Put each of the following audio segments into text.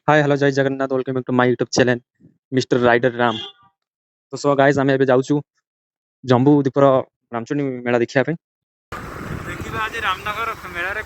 Hi hello Jay Jagannath welcome to my YouTube channel mister rider Ram. ତ so guys ଆମେ ଏବେ ଯାଉଛୁ ଜମ୍ବୁ ଦ୍ୱୀପର ରାମଚଣ୍ଡୀ ମେଳା ଦେଖିବା ପାଇଁ। ଦେଖିବା ଆଜି ରାମନଗର ମେଳାରେ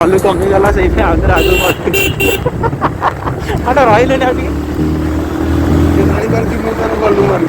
କଲୁ କମିଗଲା ସେଇଠି ଆଉ ଥରେ ଆଗକୁ ବଢିଲି ଆଟା ରହିଲେନି ଆଉ ଟିକେ ଜାଣିପାରୁଛି ମୁଁ ତାର ଗଲୁ ମାନେ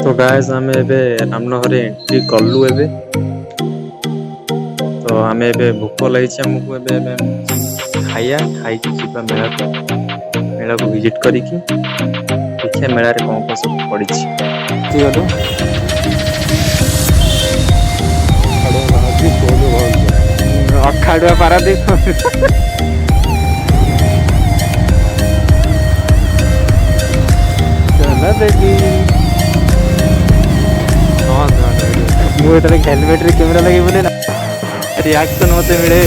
तो गाइस आमे एबे रामनगर एंट्री कलु एबे तो आमे एबे भूख लगी हमको एबे एबे खाइया खाई जीवा मेला को विजिट करिकी देखिए मेला रे कौन सब पड़ी गलु अखाड़ुआ पारादीप चला बेबी मुझे हेलमेट रे कैमेरा लगे बोले ना रिएक्शन मत मिले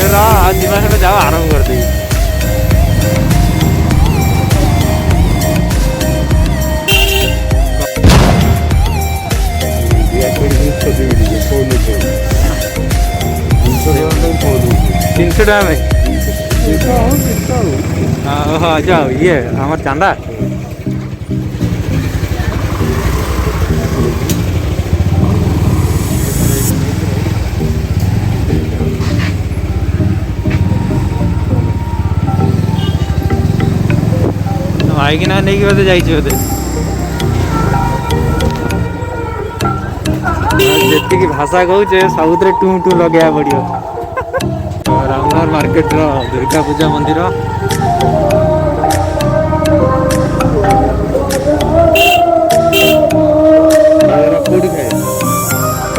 आज जाओ आराम कर दी तीन सौ टाइम हाँ जाओ ये हमारे चांदा आएगी ना नहीं कि बोलते जाइए जी भाषा कहूचे सब टू टू लगे पड़ो रामनगर मार्केट रो दुर्गा पूजा मंदिर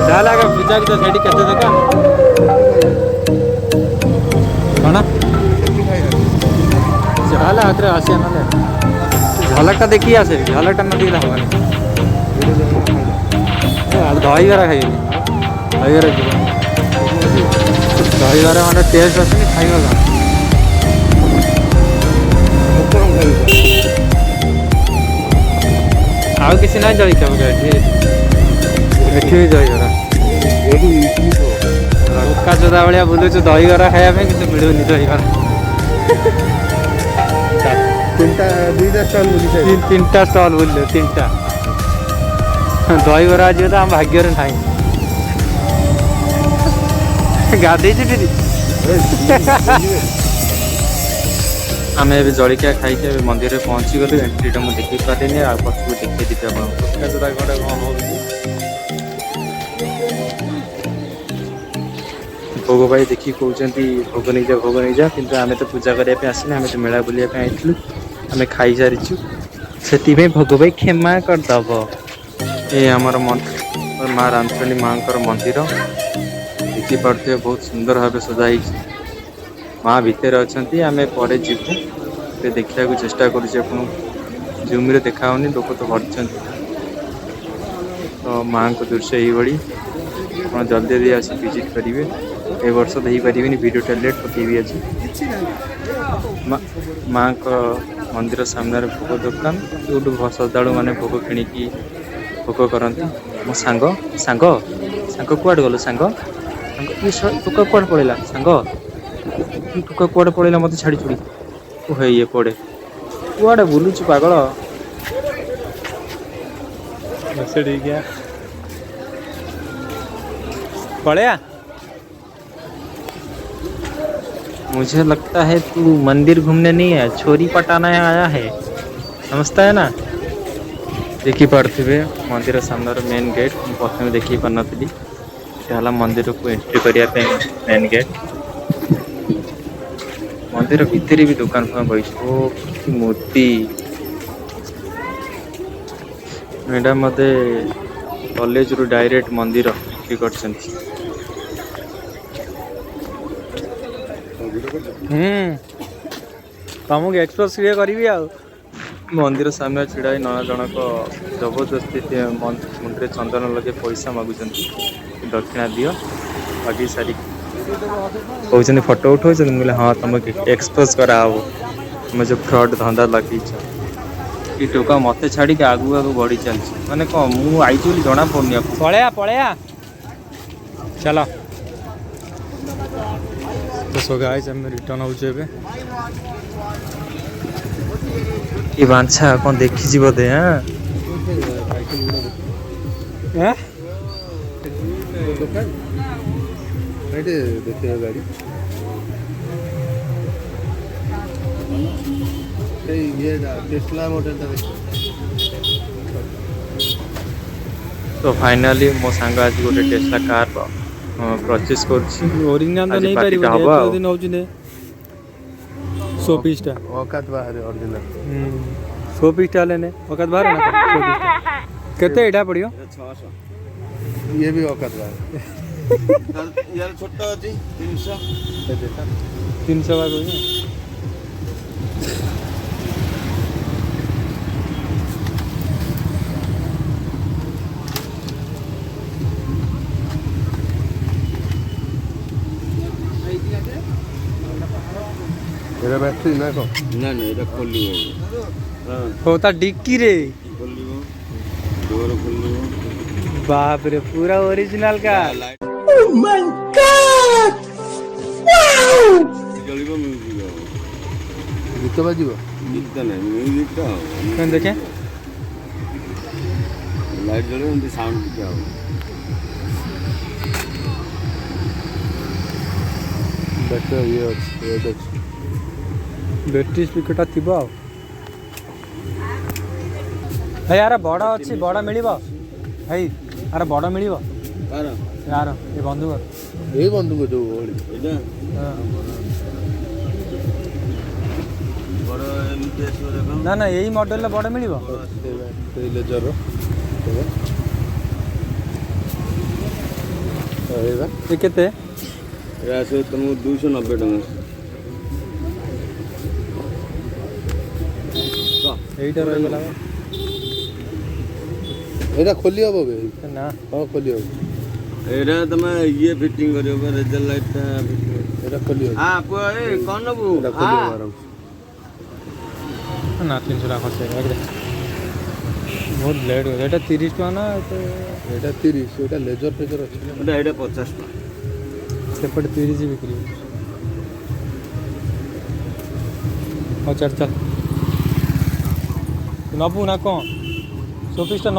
चल आगे पूजा की तो सेठी केते दुकान कौन चल आते आसे ना झलकटा देखी आसे झलकटा न देखला हमारे दहीबरा खाई दहीबरा दहीबरा माने टेस्ट आसनी खाइगला आउ किसी ना जलि एठी दहीबरा रुका जोदा भाया बुलुचु दहीबरा खाଇବା ପାଇଁ କିନ୍ତୁ ମିଳୁନି ଦहीबरा तीनटा स्टॉल बुझे तीनटा दहीबरा आज तो आम भाग्य ना गाधे आम ए जलिया खाई मंदिर में पहुंची गलु एंट्रीटा मुझे देखी पारे आ पछू देखी भोग भाई देखी कहते भोग नहीं जा कि आम तो पूजा करने आसने आम तो मेला बुलाया आई आम खाई सारीचु से भोग भाई क्षमा करदब ये आमर माँ रामचंडी माँ मंदिर देखी पारे बहुत सुंदर भाव सजाई माँ भितर अच्छा आम पर जीवु देखा चेष्टा कर जूम रे देखा लोक तो भरती तो माँ को दृश्य यही आप जल्दी जल्दी आस विजिट करेंगे ए वर्ष दे पारे वीडियो लेट पकेबी आज माँ को मंदिर सामने भोग दुकान जो श्रद्धालु मैंने भोग किणिकी भोग करती मो सांग सांग सांग कुआड़े गलु सांग टुका कुआड़े पड़ेगा सांग टुका कुआड़े पड़ेगा मत छाड़ी छुड़ी ओहे ये पड़े कुआड़े बुलुचु पागल पड़े मुझे लगता है तू मंदिर घूमने नहीं है छोरी पटाना आया है समझता है ना देखी पारे मंदिर सामने मेन गेट प्रथम देखी पार नी मंदिर को एंट्री करने मेन गेट मंदिर भितर भी दुकान बही मूर्ति मैडम मत कॉलेज रु डायरेक्ट मंदिर बिक्री कर तुमको एक्सप्रेस करी मंदिर सामने छिड़ा नना जनक जबरदस्ती मुंडे चंदन लगे पैसा मागुं दक्षिणा दियो मागी सारी कहते फोटो उठाऊ बोले हाँ तुम एक्सपोज कराव तुम जो फ्रड धंदा लगे ये टोका मत छाड़ी आगू आगू बढ़ी चलती मैंने कौन मुझे आई बोली जना पड़नी पलया पलया चलो तो सो गाइस हम रिटर्न हो ये बांछा कौन देखी बोधे हाँ देखिए गाड़ी ये टेस्ला मॉडल तो फाइनली मो सांग आज गोटे टेस्ला कार परचेस कर ओरिजिनल तो नहीं पारिबो एतो दिन होउछ ने 100 पीस टा औकात बाहर ओरिजिनल 100 पीस टा लेने औकात बाहर ना 100 पीस टा केते एटा पड़ियो 600 ये भी औकात बाहर यार छोटा अछि 300 300 बा कोई एरा बैटरी ना को ना ना এটা খুলিব होता डिक्की रे খুলিব ডোর খুলিব बाप रे पूरा ओरिजिनल का চলিব মিউজিক गीत बाजिबो গীত না মিউজিক টা कौन देखे লাইট জ্বলবে এমনি সাউন্ড দিতে হবে बैटरी ये अछि बैटरी स्पीकर थिबो ए यार बड़ा अच्छी बड़ा मिलिबो भाई यार बड़ा मिलिबो কার यार ये बंधु ये बंधु को जो ओली এটা বড় এমনি আসবে দেখো ना ना यही मॉडल ला बड़ा मिलिबो ते लेजर रो एबा ये केते এটা আসবে তোমার 290 টাকা एईटा रही गला एटा खोली हबो बे ना हां खोली हबो এটা তুমি ইয়ে ফিটিং করিও রেজাল্ট লাইটটা ফিটিং एटा खोली हबो হ্যাঁ পুরো এই কোন নবু एटा खोली हबो आराम ना 300 लाख से बहुत लेट हो एटा 30 टका ना एटा 30 एटा लेजर फेजर अछि এটা এটা 50 টাকা सेपट 30 बिक्री हो चल चल नबू ना कौन 100 पीस टा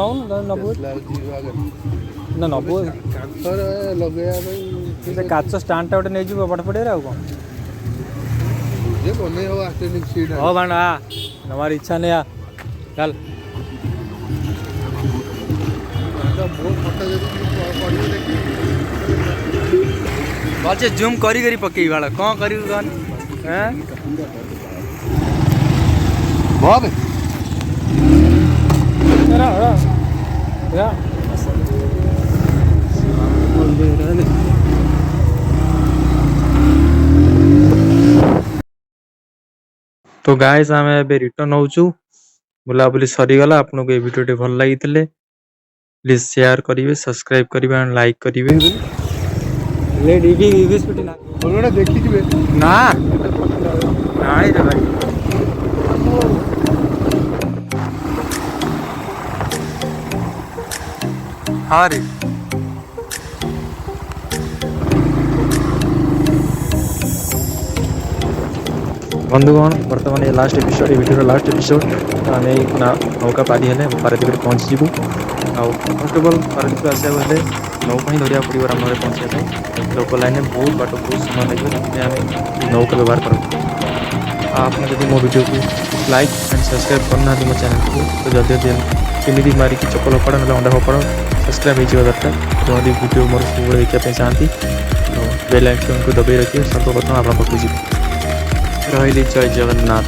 नबू जीवा ना नबू कांतर लगेया भाई से काच स्टैंड टा उठे नै जीव बड़ पड़े रे कौन जे बने हो स्टैंडिंग सीट हो भांडा हमारी इच्छा नहीं आ चल तो बहुत फटा जदी पड़ी देखी बाल जूम करी करी पकई वाला कौन करी कौन हैं बाबे या तो गाइस आम ए रिटर्न होचु बुलाबुली सरीगला आपन को ये वीडियो भल लगी प्लीज शेयर करिवे सब्सक्राइब करिवे एंड लाइक करिवे ले डीबी डीबी स्पीड ना बोलना देखी जिवे ना नाई रे भाई हाँ रे बंधुगण बर्तमान ये last episode video last episode आम नौका पारी हेले पारादीप पहुँची जीवु फर्स्ट अफ ऑल पारादीप आसवा हेले नौका ही धरिया पड़ो रामनगर पहुँचा लोक लाइन में बहुत बाट बहुत समय लगे आम नौका व्यवहार कर आप जब मो वीडियो को लाइक एंड सब्सक्राइब करना मो चैनल को तो जल्दी जल्दी केमी मारिक चपल फपड़ ना अंडा फपड़ सब्सक्राइब हो दरकार जो वीडियो मोर सब देखा चाहती तो बेल आइकन को दबाई रखिए सर्वप्रथम आप पाक जी रही जय जगन्नाथ।